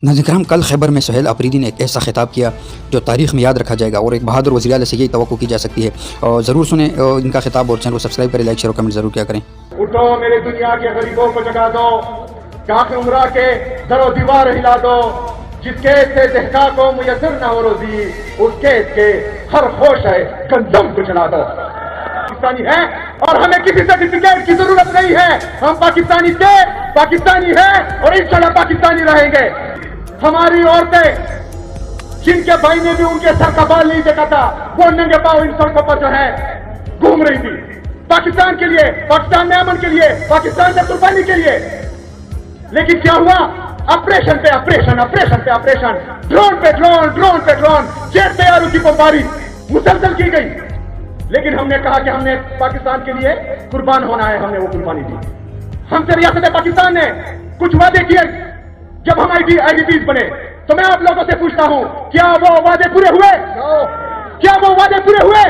ناظرین کرام، کل خیبر میں سہیل آفریدی نے ایک ایسا خطاب کیا جو تاریخ میں یاد رکھا جائے گا اور ایک بہادر وزیر اعلیٰ سے یہی توقع کی جا سکتی ہے. اور ضرور سنیں ان کا خطاب اور چینل کو سبسکرائب کریں، لائک شیئر اور کمنٹ ضرور کیا کریں. اٹھو میری دنیا کے غریبوں کو جگا دو، کاخ عمرہ کے در و دیوار ہلا دو، جس کے سے دہقاں کو میسر نہ ہو روزی، اس کے ہر خوش ہے گندم کو چلا دو. پاکستانی ہے اور ہمیں کسی سرٹیفکیٹ کی ضرورت نہیں ہے. ہم پاکستانی تھے، پاکستانی ہیں اور انشاءاللہ پاکستانی رہیں گے. ہماری عورتیں جن کے بھائی نے بھی ان کے سر کا بال نہیں دیکھا تھا، وہ ننگے پاؤں ان سڑکوں پر جو ہے گھوم رہی تھی پاکستان کے لیے، پاکستان میں امن کے لیے، پاکستان میں قربانی کے لیے. لیکن کیا ہوا؟ آپریشن پہ آپریشن، آپریشن پہ آپریشن، ڈرون پہ ڈرون، ڈرون پہ ڈرون، جیٹ طیاروں کی بمباری مسلسل کی گئی. لیکن ہم نے کہا کہ ہم نے پاکستان کے لیے قربان ہونا ہے، ہم نے وہ قربانی دی. ہم سے ریاست پاکستان نے کچھ وعدے کیے جب ہم آئی ڈی پیز بنے، تو میں آپ لوگوں سے پوچھتا ہوں، کیا وہ وعدے پورے ہوئے؟ کیا وہ وعدے پورے ہوئے؟